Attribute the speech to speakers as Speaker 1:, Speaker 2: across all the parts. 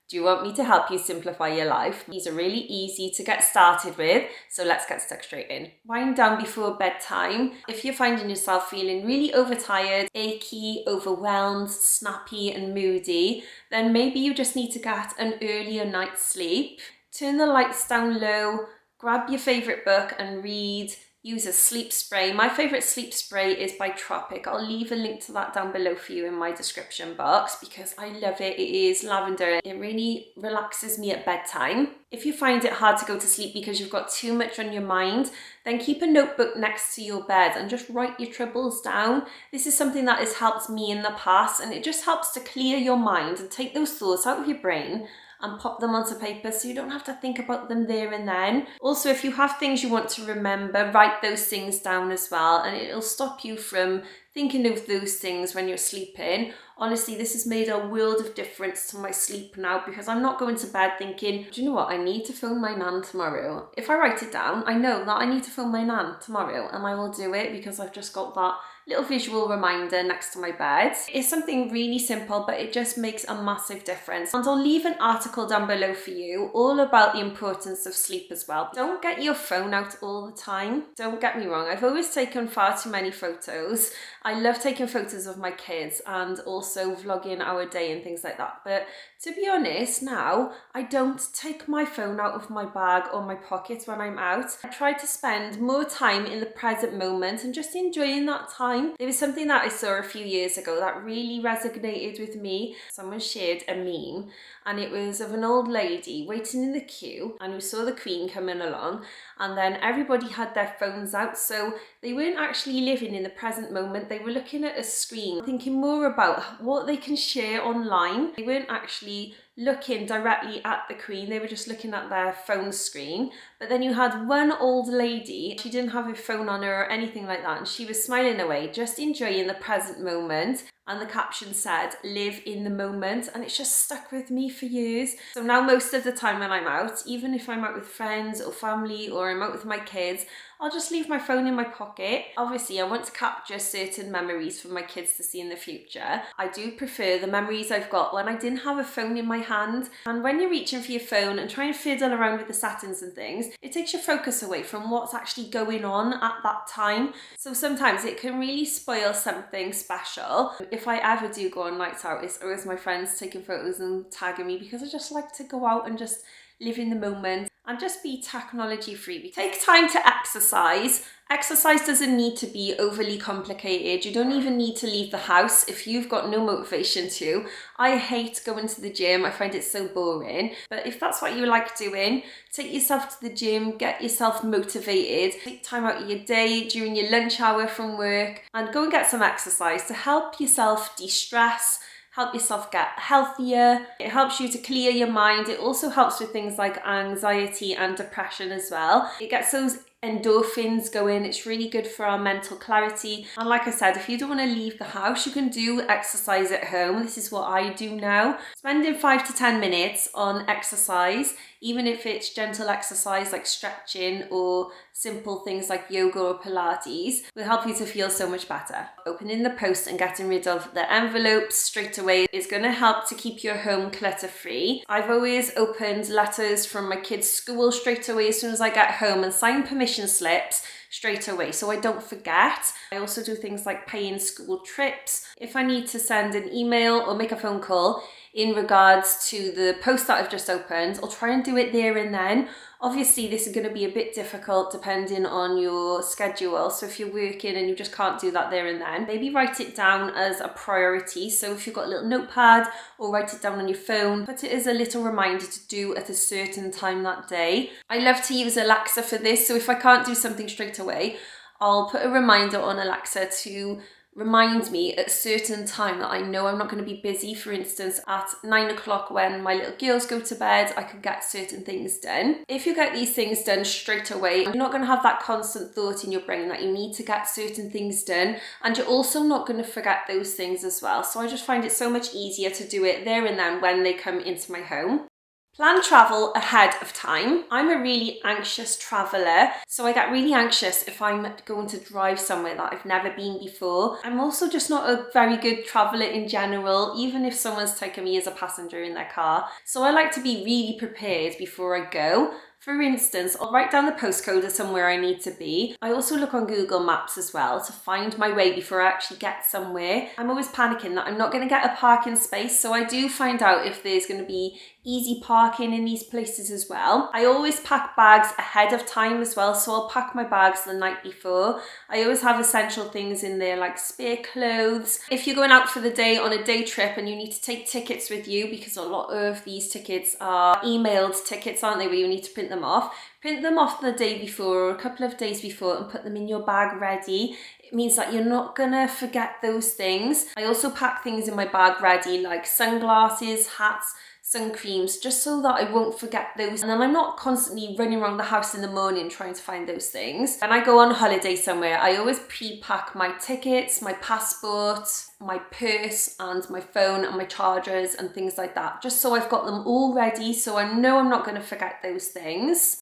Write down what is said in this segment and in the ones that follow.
Speaker 1: Do you want me to help you simplify your life? These are really easy to get started with, so let's get stuck straight in. Wind down before bedtime. If you're finding yourself feeling really overtired, achy, overwhelmed, snappy and moody, then maybe you just need to get an earlier night's sleep. Turn the lights down low, grab your favourite book and read. Use a sleep spray. My favourite sleep spray is by Tropic. I'll leave a link to that down below for you in my description box because I love it. It is lavender. It really relaxes me at bedtime. If you find it hard to go to sleep because you've got too much on your mind, then keep a notebook next to your bed and just write your troubles down. This is something that has helped me in the past, and it just helps to clear your mind and take those thoughts out of your brain and pop them onto paper so you don't have to think about them there and then. Also, if you have things you want to remember, write those things down as well, and it'll stop you from thinking of those things when you're sleeping. Honestly, this has made a world of difference to my sleep now because I'm not going to bed thinking, do you know what, I need to phone my nan tomorrow. If I write it down, I know that I need to phone my nan tomorrow, and I will do it because I've just got that little visual reminder next to my bed. It's something really simple, but it just makes a massive difference. And I'll leave an article down below for you all about the importance of sleep as well. Don't get your phone out all the time. Don't get me wrong, I've always taken far too many photos. I love taking photos of my kids and also vlogging our day and things like that. But to be honest, now I don't take my phone out of my bag or my pocket when I'm out. I try to spend more time in the present moment and just enjoying that time. There was something that I saw a few years ago that really resonated with me. Someone shared a meme and it was of an old lady waiting in the queue and we saw the Queen coming along, and then everybody had their phones out, so they weren't actually living in the present moment. They were looking at a screen, thinking more about what they can share online. They weren't actually looking directly at the Queen, they were just looking at their phone screen. But then you had one old lady, she didn't have her phone on her or anything like that, and she was smiling away, just enjoying the present moment. And the caption said, live in the moment, and it's just stuck with me for years. So now most of the time when I'm out, even if I'm out with friends or family or I'm out with my kids, I'll just leave my phone in my pocket. Obviously, I want to capture certain memories for my kids to see in the future. I do prefer the memories I've got when I didn't have a phone in my hand. And when you're reaching for your phone and trying to fiddle around with the settings and things, it takes your focus away from what's actually going on at that time. So sometimes it can really spoil something special. If I ever do go on nights out, it's always my friends taking photos and tagging me because I just like to go out and just live in the moment and just be technology free. Take time to exercise. Exercise doesn't need to be overly complicated. You don't even need to leave the house if you've got no motivation to. I hate going to the gym. I find it so boring. But if that's what you like doing, take yourself to the gym, get yourself motivated. Take time out of your day during your lunch hour from work and go and get some exercise to help yourself de-stress, help yourself get healthier. It helps you to clear your mind. It also helps with things like anxiety and depression as well. It gets those endorphins going. It's really good for our mental clarity. And like I said, if you don't want to leave the house, you can do exercise at home. This is what I do now. Spending 5 to 10 minutes on exercise, even if it's gentle exercise like stretching or simple things like yoga or Pilates, will help you to feel so much better. Opening the post and getting rid of the envelopes straight away is going to help to keep your home clutter-free. I've always opened letters from my kids' school straight away as soon as I get home and signed permission slips straight away so I don't forget. I also do things like paying school trips. If I need to send an email or make a phone call in regards to the post that I've just opened, I'll try and do it there and then. Obviously, this is going to be a bit difficult depending on your schedule. So if you're working and you just can't do that there and then, maybe write it down as a priority. So if you've got a little notepad or write it down on your phone, put it as a little reminder to do at a certain time that day. I love to use Alexa for this. So if I can't do something straight away, I'll put a reminder on Alexa to remind me at a certain time that I know I'm not going to be busy. For instance, at 9 o'clock when my little girls go to bed, I can get certain things done. If you get these things done straight away, you're not going to have that constant thought in your brain that you need to get certain things done, and you're also not going to forget those things as well. So I just find it so much easier to do it there and then when they come into my home. Plan travel ahead of time. I'm a really anxious traveller, so I get really anxious if I'm going to drive somewhere that I've never been before. I'm also just not a very good traveller in general, even if someone's taken me as a passenger in their car. So I like to be really prepared before I go. For instance, I'll write down the postcode of somewhere I need to be. I also look on Google Maps as well to find my way before I actually get somewhere. I'm always panicking that I'm not going to get a parking space, so I do find out if there's going to be easy parking in these places as well. I always pack bags ahead of time as well, so I'll pack my bags the night before. I always have essential things in there like spare clothes. If you're going out for the day on a day trip and you need to take tickets with you, because a lot of these tickets are emailed tickets, aren't they, where you need to print them off the day before or a couple of days before and put them in your bag ready. It means that you're not gonna forget those things. I also pack things in my bag ready like sunglasses, hats, sun creams, just so that I won't forget those. And then I'm not constantly running around the house in the morning trying to find those things. When I go on holiday somewhere, I always pre-pack my tickets, my passport, my purse and my phone and my chargers and things like that, just so I've got them all ready so I know I'm not going to forget those things.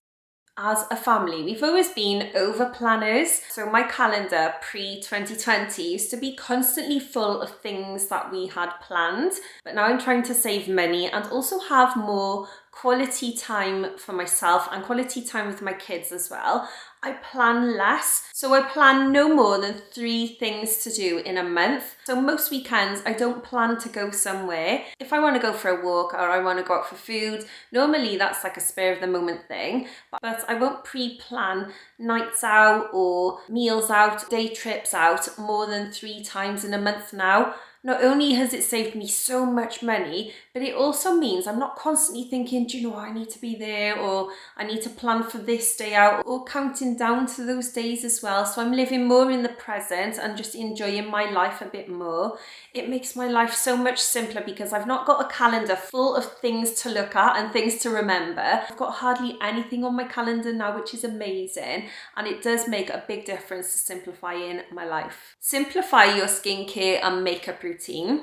Speaker 1: As a family, we've always been over planners. So my calendar pre-2020 used to be constantly full of things that we had planned, but now I'm trying to save money and also have more quality time for myself and quality time with my kids as well. I plan less, so I plan no more than 3 things to do in a month. So most weekends I don't plan to go somewhere. If I want to go for a walk or I want to go out for food, normally that's like a spare of the moment thing, but I won't pre-plan nights out or meals out, day trips out more than 3 times in a month now. Not only has it saved me so much money, but it also means I'm not constantly thinking, do you know, I need to be there or I need to plan for this day out or counting down to those days as well. So I'm living more in the present and just enjoying my life a bit more. It makes my life so much simpler because I've not got a calendar full of things to look at and things to remember. I've got hardly anything on my calendar now, which is amazing. And it does make a big difference to simplifying my life. Simplify your skincare and makeup routine.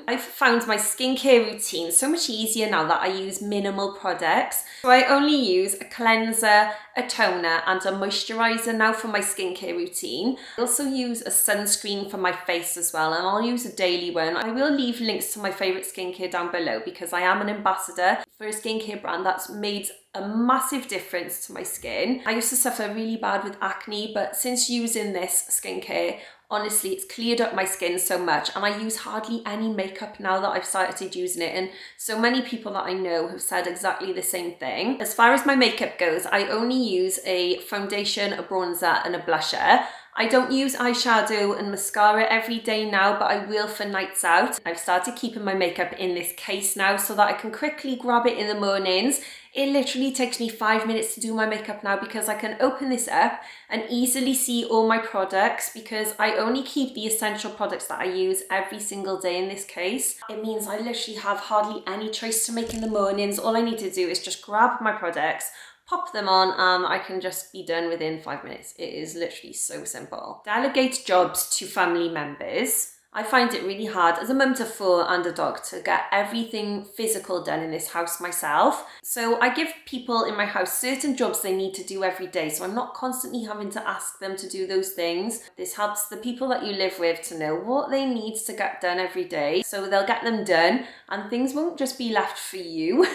Speaker 1: I've found my skincare routine so much easier now that I use minimal products. So I only use a cleanser, a toner and a moisturizer now for my skincare routine. I also use a sunscreen for my face as well, and I'll use a daily one. I will leave links to my favourite skincare down below because I am an ambassador for a skincare brand that's made a massive difference to my skin. I used to suffer really bad with acne, but since using this skincare, honestly, it's cleared up my skin so much, and I use hardly any makeup now that I've started using it, and so many people that I know have said exactly the same thing. As far as my makeup goes, I only use a foundation, a bronzer and a blusher. I don't use eyeshadow and mascara every day now, but I will for nights out. I've started keeping my makeup in this case now so that I can quickly grab it in the mornings. It literally takes me 5 minutes to do my makeup now because I can open this up and easily see all my products because I only keep the essential products that I use every single day in this case. It means I literally have hardly any choice to make in the mornings. All I need to do is just grab my products, pop them on, and I can just be done within 5 minutes. It is literally so simple. Delegate jobs to family members. I find it really hard as a mum to 4 and a dog to get everything physical done in this house myself. So I give people in my house certain jobs they need to do every day, so I'm not constantly having to ask them to do those things. This helps the people that you live with to know what they need to get done every day, so they'll get them done and things won't just be left for you.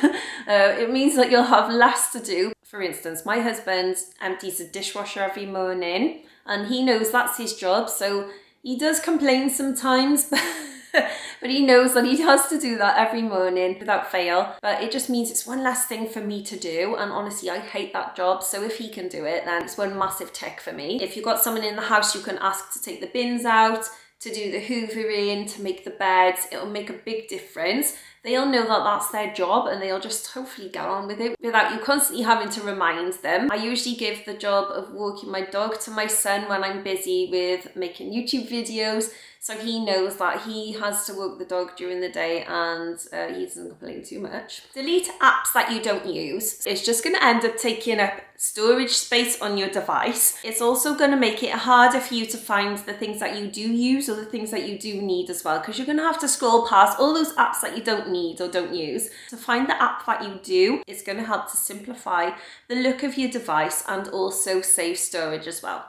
Speaker 1: It means that you'll have less to do. For instance, my husband empties the dishwasher every morning and he knows that's his job, so he does complain sometimes, but he knows that he has to do that every morning without fail. But it just means it's one less thing for me to do, and honestly I hate that job, so if he can do it then it's one massive tick for me. If you've got someone in the house you can ask to take the bins out, to do the hoovering, to make the beds, it'll make a big difference. They'll know that that's their job and they'll just hopefully get on with it without you constantly having to remind them. I usually give the job of walking my dog to my son when I'm busy with making YouTube videos, So he knows that he has to walk the dog during the day and he doesn't complain too much. Delete apps that you don't use. It's just going to end up taking up storage space on your device. It's also going to make it harder for you to find the things that you do use or the things that you do need as well, because you're going to have to scroll past all those apps that you don't need or don't use to find the app that you do. It's going to help to simplify the look of your device and also save storage as well.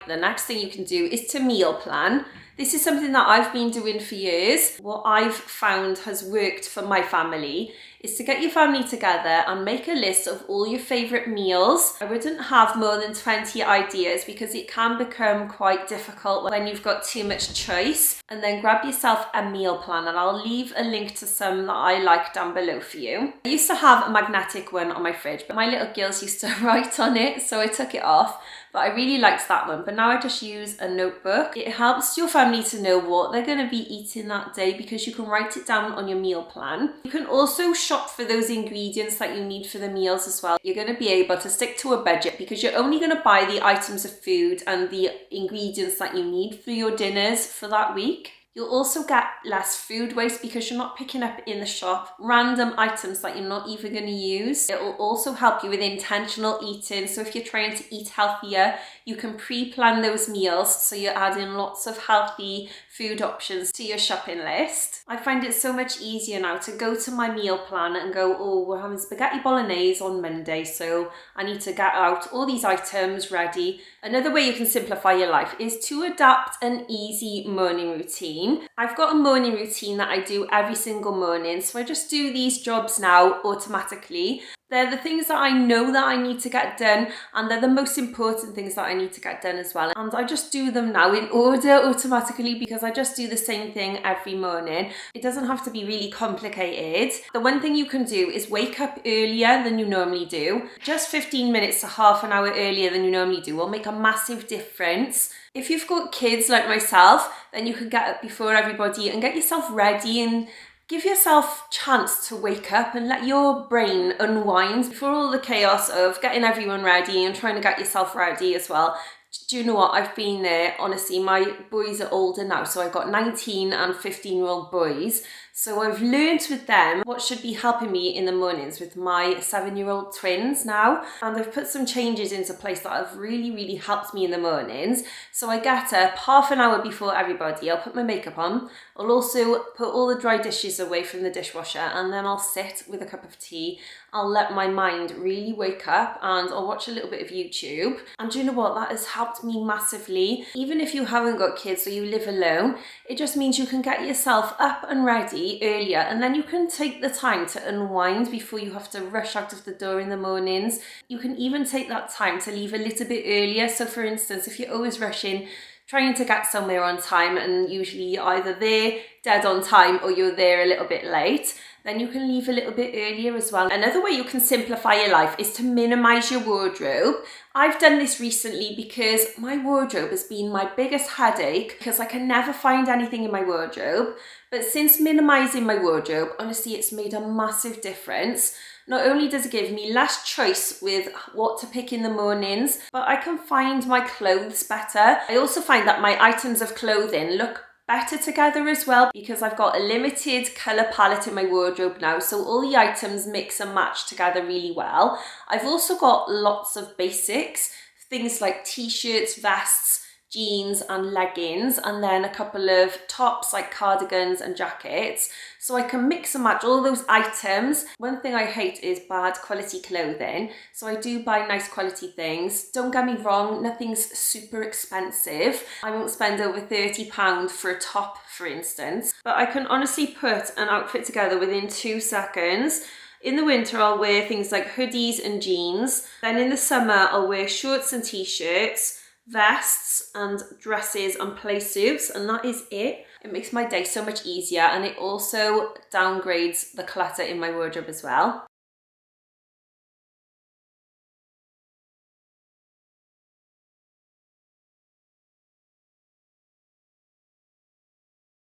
Speaker 1: The next thing you can do is to meal plan. This is something that I've been doing for years. What I've found has worked for my family is to get your family together and make a list of all your favourite meals. I wouldn't have more than 20 ideas because it can become quite difficult when you've got too much choice. And then grab yourself a meal plan, and I'll leave a link to some that I like down below for you. I used to have a magnetic one on my fridge, but my little girls used to write on it, so I took it off. But I really liked that one. But now I just use a notebook. It helps your family to know what they're going to be eating that day because you can write it down on your meal plan. You can also shop for those ingredients that you need for the meals as well. You're going to be able to stick to a budget because you're only going to buy the items of food and the ingredients that you need for your dinners for that week. You'll also get less food waste because you're not picking up in the shop random items that you're not even going to use. It will also help you with intentional eating. So if you're trying to eat healthier, you can pre-plan those meals so you're adding lots of healthy food options to your shopping list. I find it so much easier now to go to my meal plan and go, oh, we're having spaghetti bolognese on Monday, so I need to get out all these items ready. Another way you can simplify your life is to adapt an easy morning routine. I've got a morning routine that I do every single morning, so I just do these jobs now automatically. They're the things that I know that I need to get done, and they're the most important things that I need to get done as well. And I just do them now in order automatically because I just do the same thing every morning. It doesn't have to be really complicated. The one thing you can do is wake up earlier than you normally do. Just 15 minutes to half an hour earlier than you normally do will make a massive difference. If you've got kids like myself, then you can get up before everybody and get yourself ready and give yourself a chance to wake up and let your brain unwind before all the chaos of getting everyone ready and trying to get yourself ready as well. Do you know what? I've been there. Honestly, my boys are older now, so I've got 19 and 15-year-old boys. So I've learned with them what should be helping me in the mornings with my 7-year-old twins now. And I've put some changes into place that have really helped me in the mornings. So I get up half an hour before everybody. I'll put my makeup on. I'll also put all the dry dishes away from the dishwasher, and then I'll sit with a cup of tea. I'll let my mind really wake up and I'll watch a little bit of YouTube. And do you know what? That has helped me massively. Even if you haven't got kids or you live alone, it just means you can get yourself up and ready earlier, and then you can take the time to unwind before you have to rush out of the door in the mornings. You can even take that time to leave a little bit earlier. So for instance, if you're always rushing, trying to get somewhere on time, and usually you're either there dead on time or you're there a little bit late, then you can leave a little bit earlier as well. Another way you can simplify your life is to minimize your wardrobe. I've done this recently because my wardrobe has been my biggest headache because I can never find anything in my wardrobe. But since minimizing my wardrobe, honestly, it's made a massive difference. Not only does it give me less choice with what to pick in the mornings, but I can find my clothes better. I also find that my items of clothing look better together as well because I've got a limited colour palette in my wardrobe now, so all the items mix and match together really well. I've also got lots of basics, things like t-shirts, vests, jeans and leggings, and then a couple of tops like cardigans and jackets, so I can mix and match all those items. One thing I hate is bad quality clothing, so I do buy nice quality things. Don't get me wrong, nothing's super expensive. I won't spend over £30 for a top, for instance, but I can honestly put an outfit together within 2 seconds. In the winter, I'll wear things like hoodies and jeans. Then in the summer, I'll wear shorts and t-shirts, vests and dresses and play suits, and that is it. It makes my day so much easier, and it also downgrades the clutter in my wardrobe as well.